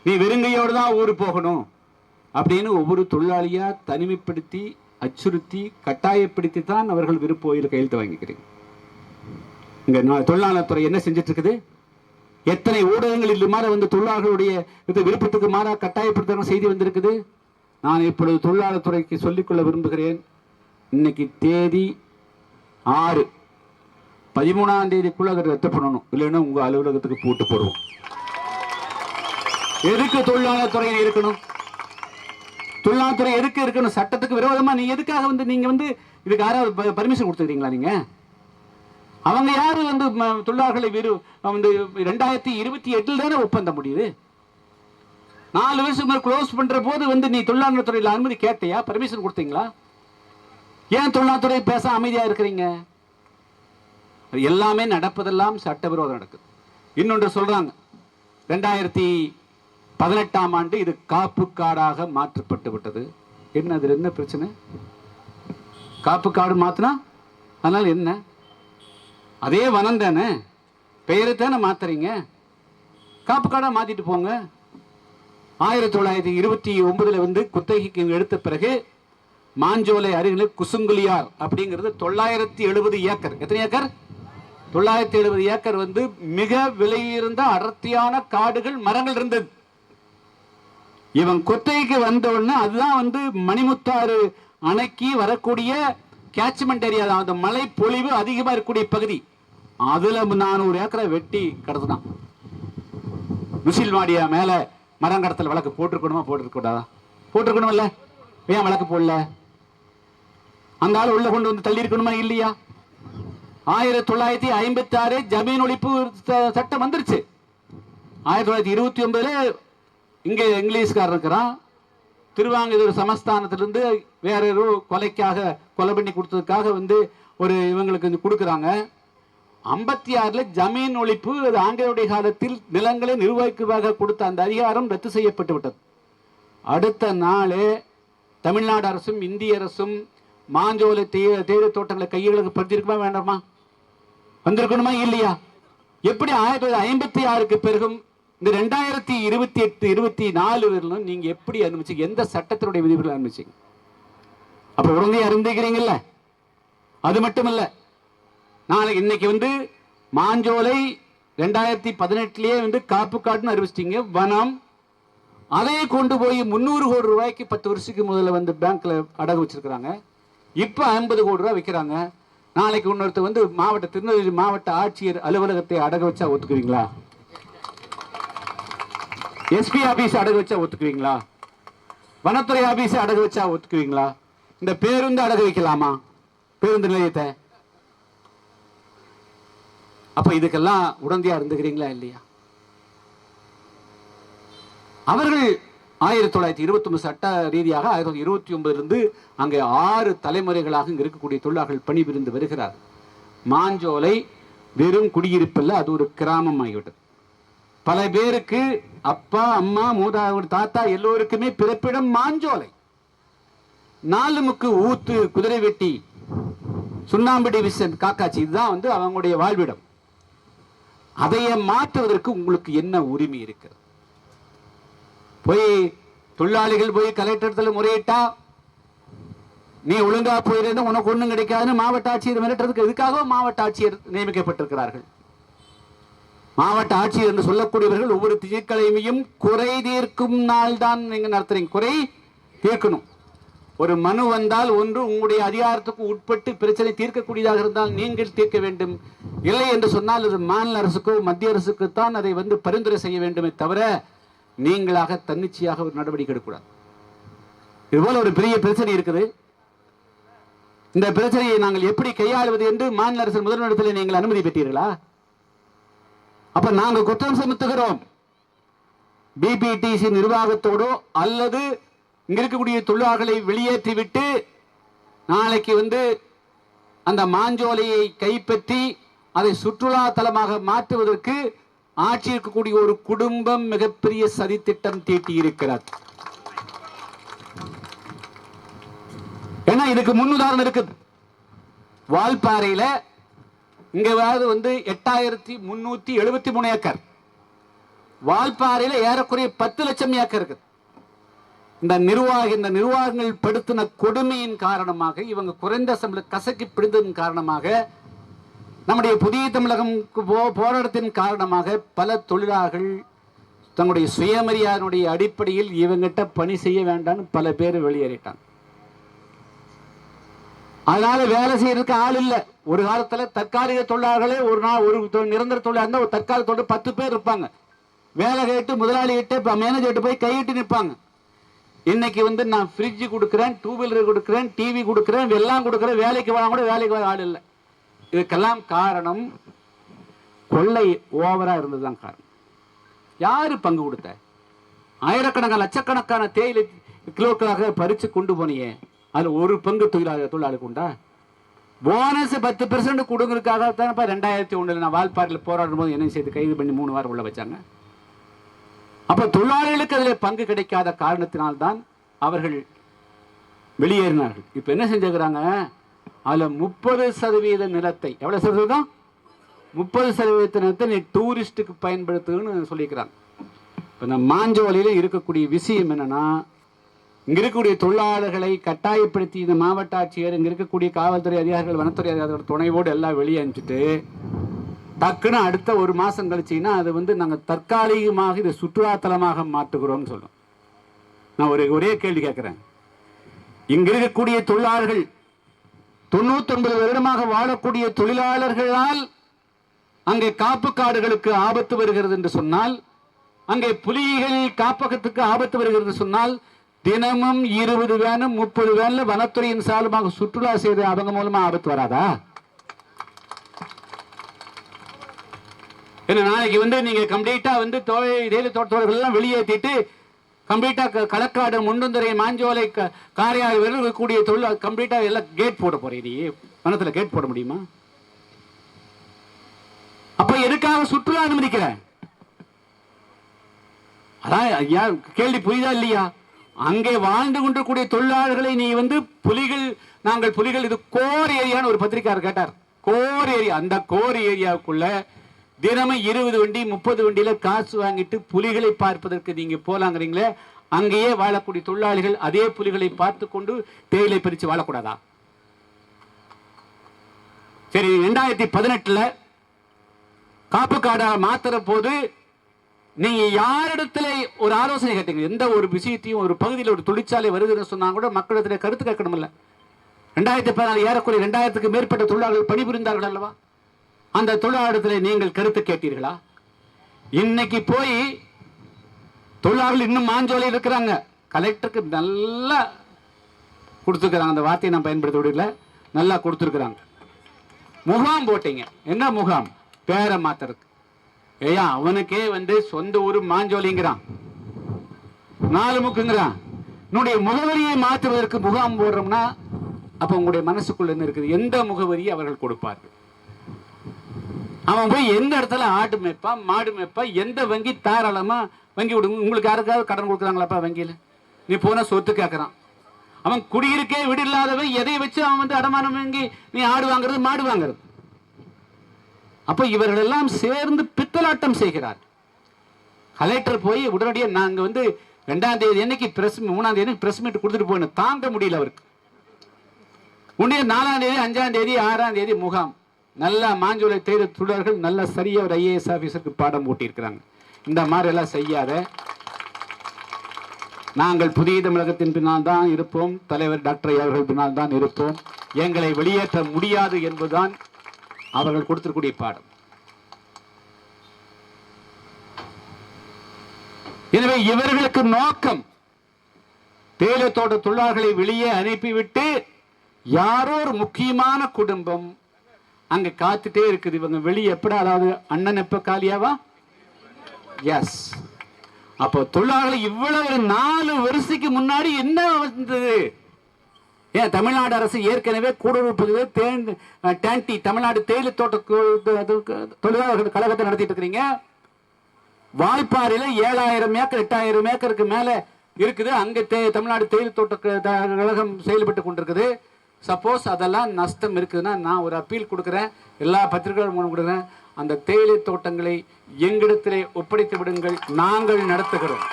நீ வெறுங்கையோடு தான் ஊரு போகணும் அப்படின்னு ஒவ்வொரு தொழிலாளியா தனிமைப்படுத்தி அச்சுறுத்தி கட்டாயப்படுத்தி தான் அவர்கள் விருப்போயில் கையெழுத்து வாங்கிக்கிறீங்க. இங்க தொழிலாளர் துறை என்ன செஞ்சிட்டு இருக்குது? எத்தனை ஊடகங்கள் இது மாதிரி வந்து தொழிலாளர்களுடைய விருப்பத்துக்கு மாறா கட்டாயப்படுத்த செய்தி வந்திருக்குது. நான் இப்பொழுது தொழிலாளர் துறைக்கு சொல்லிக்கொள்ள விரும்புகிறேன். இன்னைக்கு தேதி 6, 13ஆம் தேதிக்குள்ள அதை ரத்து பண்ணணும். இல்லைன்னா உங்க அலுவலகத்துக்கு போட்டு போடுவோம். எதுக்கு தொழிலாளர் துறை இருக்கணும்? தொழிலாளர் துறை எதுக்கு இருக்கணும்? சட்டத்துக்கு விரோதமா நீ எதுக்காக வந்து நீங்க வந்து இதுக்கு யாராவது பர்மிஷன் கொடுத்துக்கிறீங்களா? நீங்க அவங்க யாரு வந்து தொழிலாளர்களை வந்து 2028 தானே ஒப்பந்தம் முடியுது. 4 வருஷம் க்ளோஸ் பண்ற போது வந்து நீ தொழிலாளர் துறையில் அனுமதி கேட்டியா? பர்மிஷன் கொடுத்தீங்களா? ஏன் தொழிலாளர் துறை பேச அமைதியா இருக்கிறீங்க? எல்லாமே நடப்பதெல்லாம் சட்டவிரோதம் நடக்குது. இன்னொன்று சொல்றாங்க, 2018ஆம் ஆண்டு இது காப்பு காடாக மாற்றப்பட்டு விட்டது. என்ன அது என்ன பிரச்சனை? காப்பு காடு மாத்தினா அதனால என்ன? அதே வனம் தானே, பெயரை தானே மாத்துறீங்க. காப்பு காடா மாத்திட்டு போங்க. 1929 வந்து குத்தகைக்கு எடுத்த பிறகு மாஞ்சோலை அருகில் குசுங்குலியார் அப்படிங்கிறது 970 ஏக்கர். எத்தனை ஏக்கர்? 970 ஏக்கர் வந்து மிக விலையிருந்த அடர்த்தியான காடுகள், மரங்கள் இருந்தது. இவன் குத்தகைக்கு வந்த உடனே அதுதான் வந்து மணிமுத்தாறு அணைக்கு வரக்கூடிய கேட்ச்மெண்ட் ஏரியா, அந்த மழை பொழிவு அதிகமா இருக்கக்கூடிய பகுதி. அதுல 400 ஏக்கரை வெட்டி கடத்துனான். முசில் மாடியா மேல மரம் கடத்தல் வழக்கு போட்டிருக்கணுமா? போட்டிருக்கூடாதா? போட்டிருக்கணும் இல்ல? ஏன் வழக்கு போடல? அந்த ஆள் உள்ள கொண்டு வந்து தள்ளி இருக்கணுமா இல்லையா? 1956 ஜமீன் ஒழிப்பு சட்டம் வந்துருச்சு. 1929 இங்கே இங்கிலீஷ்காரன் இருக்கிறான். திருவாங்கூர் சமஸ்தானத்திலிருந்து வேற ஏதோ கொலை பண்ணி கொடுத்ததுக்காக வந்து ஒரு இவங்களுக்கு கொடுக்குறாங்க. 56 ஜமீன் ஒழிப்பு, அது ஆங்கிலேயருடைய காலத்தில் நிலங்களை நிர்வகிக்குவாக கொடுத்த அந்த அதிகாரம் ரத்து செய்யப்பட்டு விட்டது. அடுத்த நாளே தமிழ்நாடு அரசும் இந்திய அரசும் மாஞ்சோலை தேயிலை தோட்டங்களை கைகளுக்கு படுத்திருக்குமா வேண்டாமா? வந்திருக்கணுமா இல்லையா? எப்படி 1956க்கு பிறகும் இந்த 2028 24 வரலும் நீங்க எப்படி அனுமதிச்சீங்க? எந்த சட்டத்தினுடைய விதிமுறைகள் அனுமதிச்சீங்க? அப்ப உடனே அறிந்துக்கிறீங்கல்ல. அது மட்டுமல்ல, நாளைக்கு இன்னைக்கு வந்து மாஞ்சோலை 2018 வந்து காப்பு காட்டுன்னு அறிவிச்சிட்டீங்க. வனம் அதை கொண்டு போய் 300 கோடி ரூபாய்க்கு 10 வருஷத்துக்கு முதல்ல வந்து பேங்க்ல அடகு வச்சிருக்காங்க. இப்ப 50 கோடி ரூபாய் வைக்கிறாங்க. நாளைக்கு இன்னொருத்தர் வந்து திருநெல்வேலி மாவட்ட ஆட்சியர் அலுவலகத்தை அடகு வச்சா ஒத்துக்குவீங்களா? எஸ்பி ஆபீஸ் அடகு வச்சா ஒத்துக்குவீங்களா? வனத்துறை ஆபீஸ் அடகு வச்சா ஒத்துக்குவீங்களா? இந்த பேருந்து அடகு வைக்கலாமா? பேருந்து நிலையத்தை. அப்ப இதுக்கெல்லாம் உடந்தையா இருந்துக்கிறீங்களா இல்லையா? அவர்கள் 1929 சட்ட ரீதியாக 1929 இருந்து அங்கே 6 தலைமுறைகளாக இங்க இருக்கக்கூடிய தொழிலாளர்கள் பணிபுரிந்து வருகிறார். மாஞ்சோலை வெறும் குடியிருப்பில் அது ஒரு கிராமம் ஆகிவிட்டது. பல பேருக்கு அப்பா அம்மா மூதாதையர் தாத்தா எல்லோருக்குமே பிறப்பிடம் மாஞ்சோலை. 4 முக்கு ஊத்து, குதிரை வெட்டி, சுண்ணாம்பு டிவிஷன், காக்காச்சி, இதுதான் வந்து அவங்களுடைய வாழ்விடம். அதையே மாற்றுவதற்கு உங்களுக்கு என்ன உரிமை இருக்கிறது? போய் தொழிலாளிகள் போய் கலெக்டர் முறையிட்டா நீ ஒழுங்கா போயிருந்தா உனக்கு ஒண்ணும் கிடைக்காதுன்னு மாவட்ட ஆட்சியர் மிரட்டுறதுக்கு எதுக்காக மாவட்ட ஆட்சியர் நியமிக்கப்பட்டிருக்கிறார்கள். மாவட்ட ஆட்சியர் என்று சொல்லக்கூடியவர்கள் ஒவ்வொரு திணைக்கிழமையும் குறை தீர்க்கும் நாள் தான் நீங்க நடத்துறீங்க. குறை தீர்க்கணும். ஒரு மனு வந்தால் ஒன்று உங்களுடைய அதிகாரத்துக்கு உட்பட்டு பிரச்சனை தீர்க்கக்கூடியதாக இருந்தால் நீங்கள் தீர்க்க வேண்டும். இல்லை என்று சொன்னால் அது மாநில அரசுக்கோ மத்திய அரசுக்கு தான் அதை வந்து பரிந்துரை செய்ய வேண்டுமே தவிர நீங்களாக தன்னிச்சையாக ஒரு நடவடிக்கை எடுக்கக்கூடாது. இதுபோல ஒரு பெரிய பிரச்சனை இருக்குது. இந்த பிரச்சனையை நாங்கள் எப்படி கையாளுவது என்று மாநில அரசு முதல்வரிடத்தில் நீங்கள் அனுமதி பெற்றீர்களா? அப்ப நாங்கள் குற்றம் சுமத்துகிறோம். பிபிடிசி நிர்வாகத்தோடோ அல்லது இங்க இருக்கக்கூடிய தொழிலாளர்களை வெளியேற்றிவிட்டு நாளைக்கு வந்து அந்த மாஞ்சோலையை கைப்பற்றி அதை சுற்றுலா தலமாக மாற்றுவதற்கு ஆட்சி இருக்கக்கூடிய ஒரு குடும்பம் மிகப்பெரிய சதித்திட்டம் தீட்டி இருக்கிறார். ஏன்னா இதுக்கு முன்னுதாரணம் இருக்குது. வால்பாறையில இங்க வந்து 8373 ஏக்கர், வால்பாறையில ஏறக்குறைய 10 லட்சம் ஏக்கர் இருக்குது. இந்த நிர்வாகங்கள் படுத்தின கொடுமையின் காரணமாக, இவங்க குறைந்த சம்பள கசக்கி பிடிந்ததன் காரணமாக, நம்முடைய புதிய தமிழகம் போராட்டத்தின் காரணமாக பல தொழிலாளர்கள் தங்களுடைய சுயமரியாதையுடைய அடிப்படையில் இவங்கிட்ட பணி செய்ய வேண்டாம்னு பல பேர் வெளியேறிட்டாங்க. அதனால வேலை செய்யறதுக்கு ஆள் இல்லை. ஒரு காலத்துல தற்காலிக தொழிலாளர்களே ஒரு நாள் ஒரு நிரந்தர தொழிலாளர் இருந்தால் ஒரு தற்காலிக தொழில் 10 பேர் இருப்பாங்க. வேலை கேட்டு முதலாளி கிட்ட மேனேஜர்கிட்ட போய் கையிட்டு நிற்பாங்க. இன்னைக்கு வந்து நான் ஃப்ரிட்ஜ் கொடுக்குறேன், 2 வீலர் கொடுக்குறேன், டிவி கொடுக்குறேன், எல்லாம் கொடுக்குறேன், வேலைக்கு வர கூட வேலைக்கு வர ஆள் இல்லை. இதுக்கெல்லாம் காரணம் கொள்ளை ஓவரா இருந்ததுதான் காரணம். யாரு பங்கு கொடுத்த? ஆயிரக்கணக்கான லட்சக்கணக்கான தேயிலை கிலோக்களாக பறிச்சு கொண்டு போனியே, அதுல ஒரு பங்கு தொழிலாளிக்கு உண்டா? போனஸ் 10% கொடுங்கறதுக்காக தான் 2001 நான் வால்பாறையில் போராடும் போது என்ன செய்து கைது பண்ணி 3 வாரம் உள்ள வச்சாங்க. அப்ப தொழிலாளிகளுக்கு அதில் பங்கு கிடைக்காத காரணத்தினால்தான் அவர்கள் வெளியேறினார்கள். இப்ப என்ன செஞ்சுக்கிறாங்க? அதுல 30% நிலத்தை, எவ்வளவு சதவீதம்? 30% நிலத்தை நீ டூரிஸ்டுக்கு பயன்படுத்துன்னு சொல்லிக்கிறாங்க. இந்த மாஞ்சோலையில இருக்கக்கூடிய விஷயம் என்னன்னா, இங்க இருக்கக்கூடிய தொழிலாளர்களை கட்டாயப்படுத்தி இந்த மாவட்ட ஆட்சியர், இங்க இருக்கக்கூடிய காவல்துறை அதிகாரிகள், வனத்துறை அதிகாரிகள் துணைவோடு எல்லாம் வெளியே அனுப்பிச்சுட்டு டக்குன்னு அடுத்த 1 மாசம் கழிச்சீங்கன்னா அது வந்து நாங்கள் தற்காலிகமாக இதை சுற்றுலாத்தலமாக மாற்றுகிறோம்னு சொல்றோம். நான் ஒரே கேள்வி கேட்கிறேன். இங்க இருக்கக்கூடிய தொழிலாளர்கள் 99 வருடமாக வாழக்கூடிய தொழிலாளர்களால் அங்கே காப்பு காடுகளுக்கு ஆபத்து வருகிறது என்று சொன்னால், அங்கே புலிகள் காப்பகத்துக்கு ஆபத்து வருகிறது சொன்னால், தினமும் 20 வேனும் 30 வேன்ல வனத்துறையின் சார்பாக சுற்றுலா செய்த அவங்க மூலமா ஆபத்து வராதா? ஏன்னா நாளைக்கு வந்து நீங்க கம்ப்ளீட்டா வந்து தேயிலை தோட்டத்தோர்கள் எல்லாம் வெளியேற்றிட்டு கம்ப்ளீட்டா களக்காடு முண்டுந்துறை மாஞ்சோலை காரையாறு இருக்கக்கூடிய தொழில் கம்ப்ளீட்டா எல்லாம் கேட் போட போறீங்க. வனத்துல கேட் போட முடியுமா? அப்ப எதுக்காக சுற்றுலா அனுமதிக்கிறேன்? அதான் ஐயா கேள்வி புரியுதா இல்லையா? அங்கே வாழ்ந்து கொண்டிருக்கூடிய தொழிலாளர்களை நீ வந்து புலிகள், நாங்கள் புலிகள், இது கோர் ஏரியான்னு ஒரு பத்திரிகையாளர் கேட்டார். கோர் ஏரியா, அந்த கோர் ஏரியாவுக்குள்ள தினமும் 20 வண்டி 30 வண்டியில காசு வாங்கிட்டு புலிகளை பார்ப்பதற்கு நீங்க போலாங்கிறீங்களே, அங்கேயே வாழக்கூடிய தொழிலாளிகள் அதே புலிகளை பார்த்து கொண்டு தேயிலை பிரிச்சு வாழக்கூடாதா? சரி, 2018 காப்பு காடா மாத்துற போது நீங்க யாரிடத்துல ஒரு ஆலோசனை கேட்டீங்க? எந்த ஒரு விஷயத்தையும் ஒரு பகுதியில் ஒரு தொழிற்சாலை வருதுன்னு சொன்னா கூட மக்களிடத்துல கருத்து கேட்கணும் இல்ல? 2014 ஏறக்குறைய 2000க்கு மேற்பட்ட தொழிலாளர்கள் பணிபுரிந்தார்கள் அல்லவா? அந்த தொழிலாளர்களை நீங்கள் கருத்து கேட்டீர்களா? இன்னைக்கு போய் தொழிலாளர்கள் இன்னும் மாஞ்சோலை இருக்கிறாங்க. கலெக்டருக்கு நல்லா கொடுத்துருக்காங்க, அந்த வார்த்தையை நான் பயன்படுத்த விடல, நல்லா கொடுத்துருக்காங்க. முகாம் போட்டீங்க. என்ன முகாம்? பேரை மாத்துறதுக்கு. ஏயா அவனுக்கே வந்து சொந்த ஊர் மாஞ்சோலிங்கிறான், 4 முக்குங்கிறான். என்னுடைய முகவரியை மாற்றுவதற்கு முகாம் போடுறோம்னா அப்ப உங்களுடைய மனசுக்குள்ள என்ன இருக்குது? எந்த முகவரியை அவர்கள் கொடுப்பார்கள்? அவன் போய் எந்த இடத்துல ஆடு மேய்ப்பா மாடு மேய்ப்பா, எந்த வங்கி தாராளமா வங்கி விடுங்க. உங்களுக்கு யாருக்காவது கடன் கொடுக்குறாங்களாப்பா வங்கியில? நீ போன சொத்து கேட்கறான். அவன் குடியிருக்கே வீடு இல்லாதவன் எதை வச்சு அவன் வந்து அடமானம் வாங்கி நீ ஆடு வாங்குறது மாடு வாங்குறது? அப்ப இவர்கள் எல்லாம் சேர்ந்து பித்தலாட்டம் செய்கிறார். கலெக்டர் போய் உடனடியாக நாங்க வந்து 2ஆம் தேதி அன்னைக்கு 3ஆம் தேதி பிரஸ் மீட் கொடுத்துட்டு போயின்னு தாங்க முடியல அவருக்கு. உடனே 4ஆம் தேதி 5ஆம் தேதி 6ஆம் தேதி முகாம். நல்லா மாஞ்சோலை தேயிலை தொழிலாளர்கள் நல்ல சரியா ஒரு IAS ஆபீசருக்கு பாடம் போட்டி இருக்கிறாங்க. இந்த மாதிரி எல்லாம் செய்யாத. நாங்கள் புதிய தமிழகத்தின் பின்னால் தான் இருப்போம், தலைவர் டாக்டர் ஐயா அவர்கள் பின்னால் தான் இருப்போம், எங்களை வெளியேற்ற முடியாது என்பதுதான் அவர்கள் கொடுத்திருக்கூடிய பாடம். எனவே இவர்களுக்கு நோக்கம் தேயிலை தோட்ட தொழிலாளர்களை வெளியே அனுப்பிவிட்டு யாரோ ஒரு முக்கியமான குடும்பம் அங்க காத்துட்டே இருக்குது. இவங்க வெளியே எப்படா, அதாவது அண்ணன் எப்ப காலியாவா? எஸ். அப்போ தொழிலாளர்கள் இவ்வளவு 4 வருஷத்துக்கு முன்னாடி என்ன வந்தது? ஏன் தமிழ்நாடு அரசு ஏற்கனவே கூடுதல் பகுதியில் தமிழ்நாடு தேயிலை தோட்ட தொழிலாளர்கள் கழகத்தை நடத்திட்டு இருக்கிறீங்க. வாய்ப்பாறையில் 7000 ஏக்கர் 8000 ஏக்கருக்கு மேல இருக்குது. அங்க தமிழ்நாடு தேயிலை தோட்ட கழகம் செயல்பட்டு கொண்டிருக்குது. சப்போஸ் அதெல்லாம் நஷ்டம் இருக்குதுன்னா நான் ஒரு அப்பீல் கொடுக்குறேன், எல்லா பத்திரிகைகள் மூலம் கொடுக்குறேன், அந்த தேயிலை தோட்டங்களை எங்களிடத்திலே ஒப்படைத்து விடுங்கள், நாங்கள் நடத்துகிறோம்,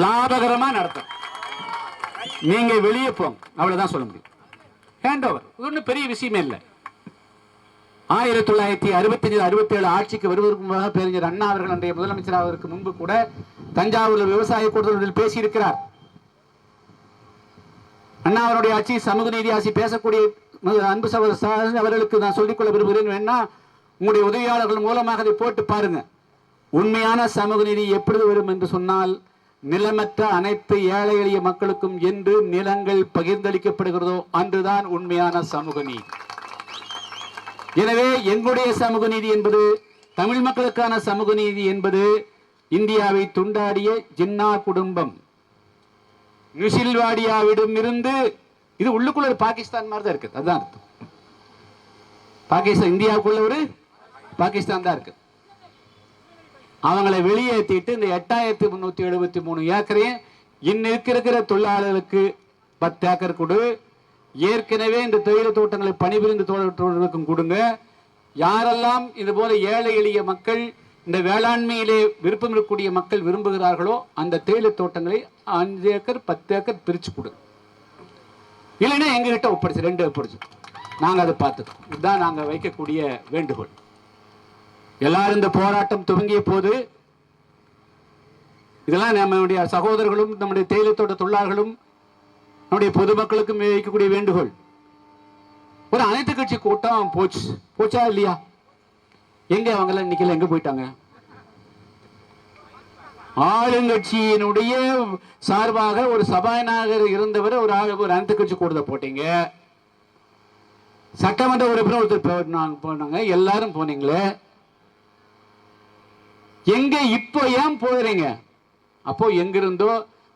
லாபகரமா நடத்தும், நீங்க வெளியே போங்க, அவ்வளவுதான் சொல்ல முடியும். ஹேண்ட் ஓவர் ஒன்றும் பெரிய விஷயமே இல்லை. 1965 67 ஆட்சிக்கு வருவதற்கு முன்பாக பேரறிஞர் அண்ணா அவர்கள் அன்றைய முதலமைச்சர் ஆவதற்கு முன்பு கூட தஞ்சாவூர் விவசாய கூட்டத்தில் பேசியிருக்கிறார். அண்ணா அவருடைய ஆட்சி சமூக நீதி ஆட்சி பேசக்கூடிய அன்பு சகோதரர் அவர்களுக்கு நான் சொல்லிக்கொள்ள விரும்புகிறேன். வேணா உங்களுடைய உதவியாளர்கள் மூலமாக அதை போட்டு பாருங்க. உண்மையான சமூக நீதி எப்படி வரும் என்று சொன்னால், நிலமற்ற அனைத்து ஏழை எளிய மக்களுக்கும் என்று நிலங்கள் பகிர்ந்தளிக்கப்படுகிறதோ அன்றுதான் உண்மையான சமூக நீதி. எனவே எங்களுடைய சமூக நீதி என்பது, தமிழ் மக்களுக்கான சமூக நீதி என்பது, இந்தியாவை துண்டாடிய ஜின்னா குடும்பம் நியூசில்வாடியாவிடம் இருந்து, இது உள்ளுக்குள்ள ஒரு பாகிஸ்தான் மாதிரி தான் இருக்கு. அதுதான் அர்த்தம். பாகிஸ்தான் இந்தியாவுக்குள்ள ஒரு பாகிஸ்தான் தான் இருக்கு. அவங்களை வெளியேற்றிட்டு இந்த 8373 ஏக்கரையும் இன்னைக்கு இருக்கிற தொழிலாளர்களுக்கு 10 ஏக்கர் கொடு. ஏற்கனவே இந்த தேயிலை தோட்டங்களை பணிபுரிந்து தோட்டங்களுக்கும் கொடுங்க. யாரெல்லாம் இது போல ஏழை எளிய மக்கள், இந்த வேளாண்மையிலே விருப்பம் இருக்கக்கூடிய மக்கள் விரும்புகிறார்களோ அந்த தேயிலை தோட்டங்களை 5 ஏக்கர் 10 ஏக்கர் பிரிச்சு கொடு. இல்லைன்னா எங்ககிட்ட ஒப்படைச்சு 2 ஒப்படைச்சு நாங்கள் அதை பார்த்துக்கோம். இதுதான் நாங்கள் வைக்கக்கூடிய வேண்டுகோள். எல்லாரும் இந்த போராட்டம் துவங்கிய போது இதெல்லாம் நம்முடைய சகோதரர்களும் நம்முடைய தேயிலை தோட்ட தொழிலாளர்களும் நம்முடைய பொதுமக்களுக்கும் வைக்கக்கூடிய வேண்டுகோள். ஒரு அனைத்து கட்சி கூட்டம் போச்சா இல்லையா? எங்க அவங்கெல்லாம் இன்னைக்கு எங்க போயிட்டாங்க? ஆளுங்கட்சியினுடைய சார்பாக ஒரு சபாநாயகர் இருந்தவர் ஒரு அனைத்து கட்சி கூட்டத்தை போட்டீங்க. சட்டமன்ற உறுப்பினர் ஒருத்தர் போனாங்க, எல்லாரும் போனீங்களே. எங்க இப்போ ஏன் போகிறீங்க? அப்போ எங்கிருந்தோ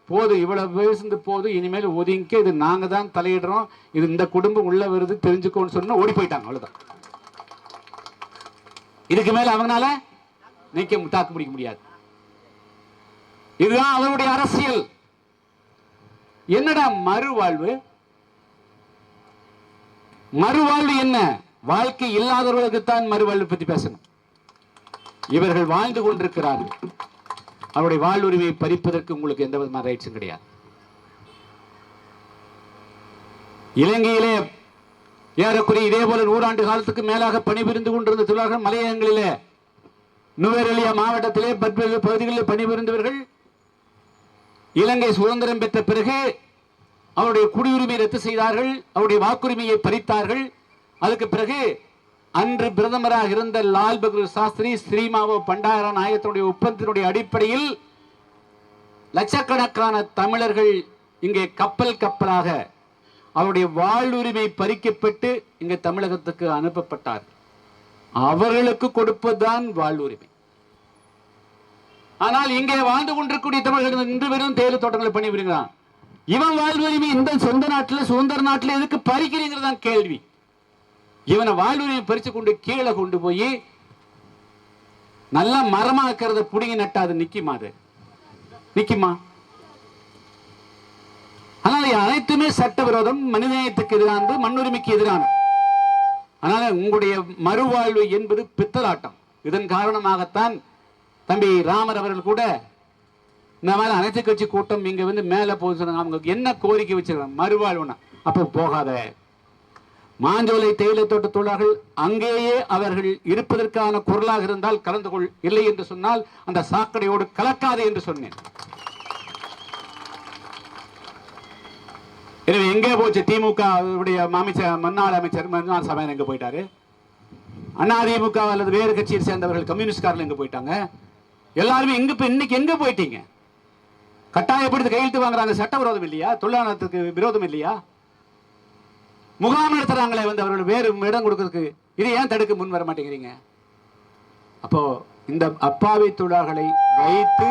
போதும், இவ்வளவு பேசுந்து போதும், இனிமேல் ஒதுங்க, இது நாங்க தான் தலையிடுறோம், இது இந்த குடும்பம் உள்ள வருது தெரிஞ்சுக்கோன்னு சொன்னா ஓடி போயிட்டாங்க. அவ்வளவுதான். இதுக்கு மேல அவங்களால தாக்கு பிடிக்க முடியாது. இதுதான் அவருடைய அரசியல். என்னடா மறுவாழ்வு? மறுவாழ்வு என்ன? வாழ்க்கை இல்லாதவர்களுக்கு தான் மறுவாழ்வு பற்றி பேசணும். இவர்கள் வாழ்ந்து கொண்டிருக்கிறார்கள். அவருடைய வாழ்வுரிமையை பறிப்பதற்கு உங்களுக்கு எந்த விதமான ரைட்ஸும் கிடையாது. இலங்கையிலே ஏறக்குறைய இதே போல 100 ஆண்டு காலத்துக்கு மேலாக பணிபுரிந்து கொண்டிருந்த தொழிலாளர்கள் மலையகங்களிலே நுவரெலியா மாவட்டத்திலே பல்வேறு பகுதிகளில் பணிபுரிந்தவர்கள் இலங்கை சுதந்திரம் பெற்ற பிறகு அவருடைய குடியுரிமையை ரத்து செய்தார்கள், அவருடைய வாக்குரிமையை பறித்தார்கள். அதுக்கு பிறகு அன்று பிரதமராக இருந்த லால் பகதூர் சாஸ்திரி ஸ்ரீமாவோ பண்டார நாயகத்தினுடைய ஒப்பந்தத்தினுடைய அடிப்படையில் லட்சக்கணக்கான தமிழர்கள் இங்கே கப்பல் கப்பலாக அவருடைய வாழ்வுரிமை பறிக்கப்பட்டு இங்கே தமிழகத்துக்கு அனுப்பப்பட்டார். அவர்களுக்கு கொடுப்பதுதான் வாழ்வுரிமை. ஆனால் இங்கே வாழ்ந்து கொண்டிருக்கூடிய தமிழர்கள் இன்று வெறும் தேயிலை தோட்டங்களை பணிபுரிகிறான். இவன் வாழ்வுரிமை இந்த சொந்த நாட்டில் சுதந்திர நாட்டில் எதுக்கு பறிக்கிறீங்கிறதான் கேள்வி. இவனை வாழ்வுரிமை பறிச்சு கொண்டு கீழே கொண்டு போய் நல்லா மரமாக்கிறத புடுங்கி நட்டாது நிக்குமா? அது நிக்குமா? ஆனால் அனைத்துமே சட்டவிரோதம், மனிதநேயத்துக்கு எதிரானது, மண்ணுரிமைக்கு எதிரானது. அதனால உங்களுடைய மறுவாழ்வு என்பது பித்தலாட்டம். இதன் காரணமாகத்தான் தம்பி ராமர் அவர்கள் கூட இந்த மாதிரி அனைத்து கட்சி கூட்டம் இங்க வந்து மேல போக சொன்னாங்க. அவங்க என்ன கோரிக்கை வச்சிருக்காங்க? மறுவாழ்வுனா அப்ப போகாத. மாஞ்சோலை தேயிலை தோட்ட தொழிலாளர்கள் அங்கேயே அவர்கள் இருப்பதற்கான குரலாக இருந்தால் கலந்து கொள், இல்லை என்று சொன்னால் அந்த சாக்கடையோடு கலக்காதே என்று சொன்னேன். எனவே எங்கே போச்சு திமுக முன்னாள் அமைச்சர் மன்மோகன் சபையன் எங்க போயிட்டாரு? அதிமுக அல்லது வேறு கட்சியை சேர்ந்தவர்கள் கம்யூனிஸ்ட்காரர்கள் எங்க போயிட்டாங்க? எல்லாருமே இன்னைக்கு எங்க போயிட்டீங்க? கட்டாயப்படுத்தி கையெழுத்து வாங்குறாங்க. சட்டவிரோதம் இல்லையா? தொழிலாளர்களுக்கு விரோதம் இல்லையா? முகாம் நடத்துறாங்களே வந்து அவர்கள் வேறு இடம் கொடுக்கறதுக்கு இது ஏன் தடுக்க முன் வர மாட்டேங்கிறீங்க? அப்போ இந்த அப்பாவி தொழிலாளர்களை வைத்து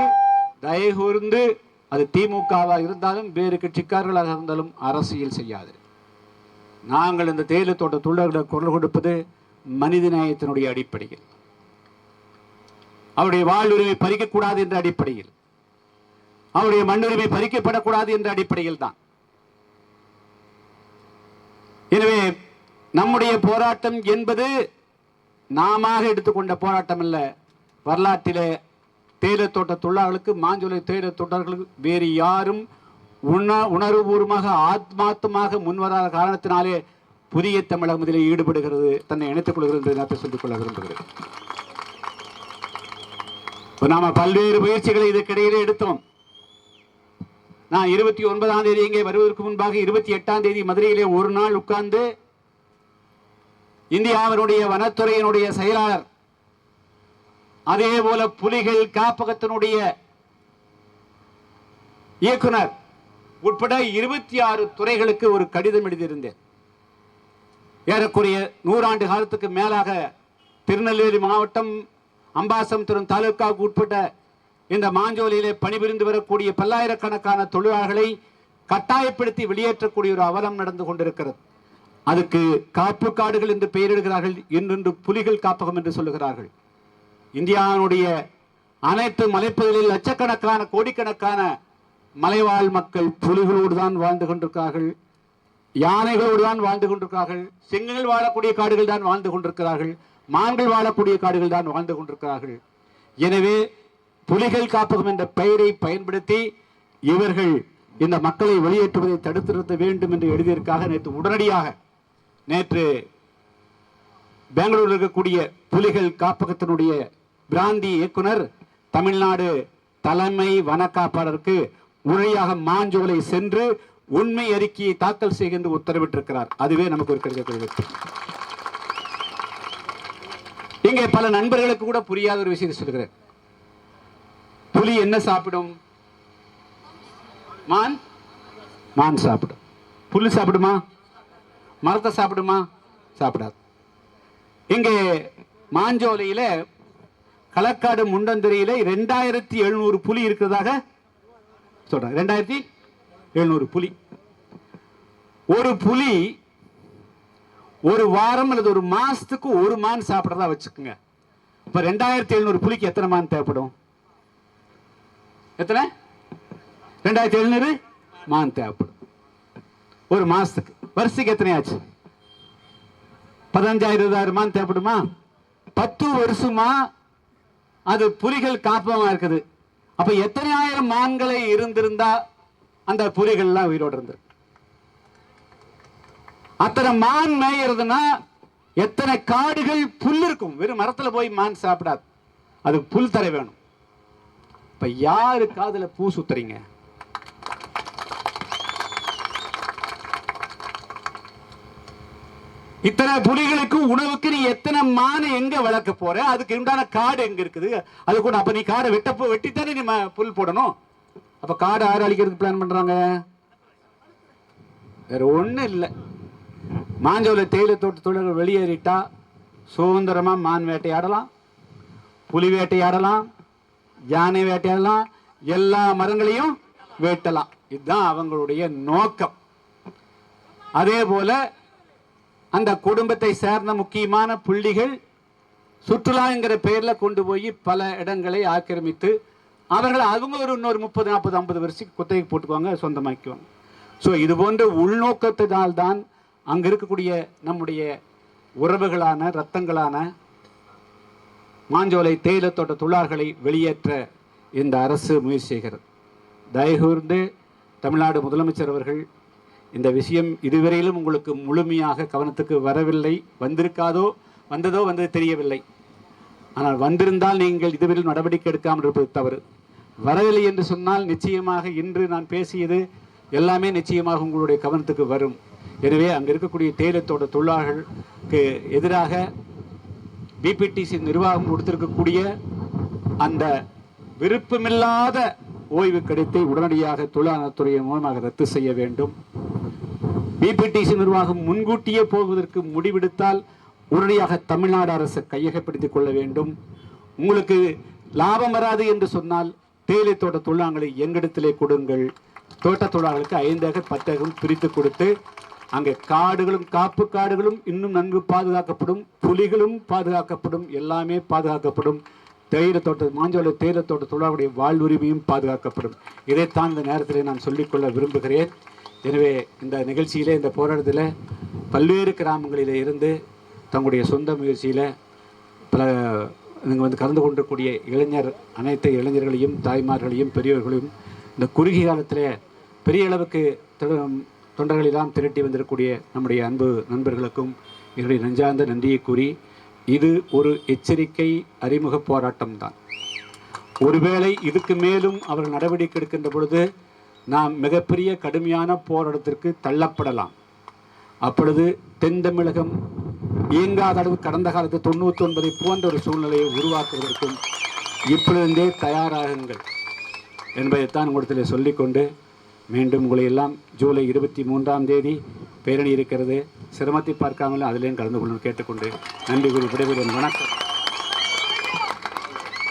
தயகூர்ந்து அது திமுகவா இருந்தாலும் வேறு கட்சிக்காரர்களாக இருந்தாலும் அரசியல் செய்யாது. நாங்கள் இந்த தேயிலை தோட்ட தொழிலாளர்களை குரல் கொடுப்பது மனித நேயத்தினுடைய அடிப்படையில், அவருடைய வாழ்வுரிமை பறிக்கக்கூடாது என்ற அடிப்படையில், அவருடைய மண்ணுரிமை பறிக்கப்படக்கூடாது என்ற அடிப்படையில் தான். எனவே நம்முடைய போராட்டம் என்பது நாம எடுத்துக்கொண்ட போராட்டம் அல்ல. வரலாற்றிலே தேயிலை தோட்ட தொழிலாளர்களுக்கு, மாஞ்சோலை தேயிலை தோட்டர்களுக்கு வேறு யாரும் உணர்வுபூர்வமாக ஆத்மார்த்தமாக முன்வராத காரணத்தினாலே புதிய தமிழகம் இதில் ஈடுபடுகிறது, தன்னை இணைத்துக் கொள்கிறது என்று சொல்லிக் கொள்ள விரும்புகிறேன். நாம பல்வேறு முயற்சிகளை இதற்கிடையிலே எடுத்தோம். நான் 29ஆம் தேதி இங்கே வருவதற்கு முன்பாக 28ஆம் தேதி மதுரையிலே ஒரு நாள் உட்கார்ந்து இந்தியாவினுடைய வனத்துறையினுடைய செயலாளர், அதே போல புலிகள் காப்பகத்தினுடைய இயக்குனர் உட்பட 26 துறைகளுக்கு ஒரு கடிதம் எழுதியிருந்தேன். ஏறக்குறைய 100 ஆண்டு காலத்துக்கு மேலாக திருநெல்வேலி மாவட்டம் அம்பாசமுத்திரம் தாலுகாவுக்கு உட்பட்ட இந்த மாஞ்சோலையிலே பணிபுரிந்து வரக்கூடிய பல்லாயிரக்கணக்கான தொழிலாளர்களை கட்டாயப்படுத்தி வெளியேற்றக்கூடிய ஒரு அவலம் நடந்து கொண்டிருக்கிறது. அதுக்கு காப்பு காடுகள் என்று பெயரிடுகிறார்கள், இன்று புலிகள் காப்பகம் என்று சொல்லுகிறார்கள். இந்தியாவுடைய அனைத்து மலைப்பகுதிகளில் லட்சக்கணக்கான கோடிக்கணக்கான மலைவாழ் மக்கள் புலிகளோடு தான் வாழ்ந்து கொண்டிருக்கிறார்கள், யானைகளோடு தான் வாழ்ந்து கொண்டிருக்கிறார்கள், சிங்கங்கள் வாழக்கூடிய காடுகள் தான் வாழ்ந்து கொண்டிருக்கிறார்கள், மான்கள் வாழக்கூடிய காடுகள் தான் வாழ்ந்து கொண்டிருக்கிறார்கள். எனவே புலிகள் காப்பகம் என்ற பெயரை பயன்படுத்தி இவர்கள் இந்த மக்களை வெளியேற்றுவதை தடுத்து நிறுத்த வேண்டும் என்று எழுதியிருக்காக நேற்று பெங்களூரில் இருக்கக்கூடிய புலிகள் காப்பகத்தினுடைய பிராந்தி இயக்குனர் தமிழ்நாடு தலைமை வன காப்பாளருக்கு உடனடியாக மாஞ்சோலை சென்று உண்மை அறிக்கையை தாக்கல் செய்கின்ற உத்தரவிட்டிருக்கிறார். அதுவே நமக்கு ஒரு கிடைக்கக்கூடிய வெற்றி. இங்கே பல நண்பர்களுக்கு கூட புரியாத ஒரு விஷயத்தை சொல்கிறேன். புலி என்ன சாப்பிடும்? மான் சாப்பிடும். புல்லு சாப்பிடுமா? மரத்தை சாப்பிடுமா? சாப்பிடாது. இங்கே மாஞ்சோலையில களக்காடு முண்டந்துறையில 2700 புலி இருக்கிறதாக சொல்றாங்க. 2700 புலி. ஒரு புலி ஒரு வாரம் அல்லது ஒரு மாசத்துக்கு ஒரு மான் சாப்பிடறதா வச்சுக்கோங்க. இப்ப 2700 புலிக்கு எத்தனை மான் தேவைப்படும்? எத்தனை? 2700 மான் தேவைப்படும் ஒரு மாசத்துக்கு. வருஷத்துக்கு எத்தனை ஆச்சு? 15,000-20,000 மான் தேவைப்படுமா? 10 வருஷமா அது புலிகள் காப்பகமா இருக்குது. அப்ப எத்தனை ஆயிரம் மான்களை இருந்திருந்தா அந்த புலிகள் எல்லாம் உயிரோடு இருந்து? அத்தனை மான் மேயறதுன்னா எத்தனை காடுகள் புல் இருக்கும். வெறும் மரத்துல போய் மான் சாப்பிடாது, அது புல் தர வேணும். இப்ப யாரு காதுல பூ சுத்துறீங்க? இத்தனை புலிகளுக்கு உணவுக்கு நீ எத்தனை மானை எங்க வளர்க்க போற? அதுக்கு உண்டான காடு எங்க இருக்குது? அது கூட அப்ப நீ காடை வெட்டித்தானே நீ புல் போடணும். அப்ப காடை யாரு அழிக்கிறதுக்கு பிளான் பண்றாங்க? வேற ஒண்ணு இல்லை. மாஞ்சோலை தேயிலை தோட்ட தொழிலாளர்கள் வெளியேறிட்டா சுதந்திரமா மான் வேட்டையாடலாம், புலி வேட்டையாடலாம், யானை வேட்டையாடலாம், எல்லா மரங்களையும் வெட்டலாம். இதுதான் அவங்களுடைய நோக்கம். அதே போல அந்த குடும்பத்தை சேர்ந்த முக்கியமான புள்ளிகள் சுற்றுலா என்கிற பெயர்ல கொண்டு போய் பல இடங்களை ஆக்கிரமித்து அவங்க ஒரு இன்னொரு 30, 40, 50 வருஷத்துக்கு குத்தகை போட்டுக்குவாங்க, சொந்தமாக்குவாங்க. ஸோ இது போன்ற உள்நோக்கத்தினால் தான் அங்க இருக்கக்கூடிய நம்முடைய உறவுகளான ரத்தங்களான மாஞ்சோலை தேயிலை தோட்ட தொழிலாளர்களை வெளியேற்ற இந்த அரசு முயற்சி செய்கிறது. தயவுகூர்ந்து தமிழ்நாடு முதலமைச்சர் அவர்கள் இந்த விஷயம் இதுவரையிலும் உங்களுக்கு முழுமையாக கவனத்துக்கு வரவில்லை, வந்ததோ வந்தது தெரியவில்லை. ஆனால் வந்திருந்தால் நீங்கள் இதுவரையில் நடவடிக்கை எடுக்காமல் இருப்பது தவறு. வரவில்லை என்று சொன்னால் நிச்சயமாக இன்று நான் பேசியது எல்லாமே நிச்சயமாக உங்களுடைய கவனத்துக்கு வரும். எனவே அங்கே இருக்கக்கூடிய தேயிலை தோட்ட தொழிலாளர்களுக்கு எதிராக பிபிடிசி நிர்வாகம் கொடுத்திருக்கக்கூடிய அந்த விருப்பமில்லாத ஓய்வு கடிதத்தை உடனடியாக தொழிலாளர் துறையின் மூலமாக ரத்து செய்ய வேண்டும். பிபிடிசி நிர்வாகம் முன்கூட்டியே போவதற்கு முடிவெடுத்தால் உடனடியாக தமிழ்நாடு அரசு கையகப்படுத்திக் கொள்ள வேண்டும். உங்களுக்கு லாபம் வராது என்று சொன்னால் தேயிலை தோட்ட தொழிலாளர்களை எங்கிடத்திலே கொடுங்கள். தோட்ட தொழிலாளர்களுக்கு 5 ஏக்கர் 10 ஏக்கர் பிரித்து கொடுத்து அங்கே காடுகளும் காப்பு காடுகளும் இன்னும் நன்கு பாதுகாக்கப்படும், புலிகளும் பாதுகாக்கப்படும், எல்லாமே பாதுகாக்கப்படும். மாஞ்சோலை தேயிலை தோட்ட தொழிலாளர்களுடைய வாழ்வுரிமையும் பாதுகாக்கப்படும். இதைத்தான் இந்த நேரத்தில் நான் சொல்லிக்கொள்ள விரும்புகிறேன். எனவே இந்த நிகழ்ச்சியிலே, இந்த போராட்டத்தில் பல்வேறு கிராமங்களில் இருந்து தங்களுடைய சொந்த முயற்சியில் பல இங்கே கலந்து கொண்டிருக்கூடிய அனைத்து இளைஞர்களையும் தாய்மார்களையும் பெரியவர்களையும் இந்த குறுகிய காலத்தில் பெரிய அளவுக்கு தொண்டர்களெல்லாம் திரட்டி வந்திருக்கக்கூடிய நம்முடைய அன்பு நண்பர்களுக்கும் என்னுடைய நெஞ்சார்ந்த நன்றியை கூறி, இது ஒரு எச்சரிக்கை அறிமுக போராட்டம் தான். ஒருவேளை இதுக்கு மேலும் அவர்கள் நடவடிக்கை எடுக்கின்ற பொழுது நாம் மிகப்பெரிய கடுமையான போராட்டத்திற்கு தள்ளப்படலாம். அப்பொழுது தென் தமிழகம் இயங்காத அளவு கடந்த காலத்து 99 போன்ற ஒரு சூழ்நிலையை உருவாக்குவதற்கும் இப்பொழுதே தயாராகுங்கள் என்பதைத்தான் உங்களிடத்தில் சொல்லிக்கொண்டு, மீண்டும் உங்களை எல்லாம் ஜூலை 23ஆம் தேதி பேரணி இருக்கிறது, சிரமத்தை பார்க்காமல் அதிலேயும் கலந்து கொள்ள கேட்டுக்கொண்டு நன்றி கூறி விடைபெறும். வணக்கம்.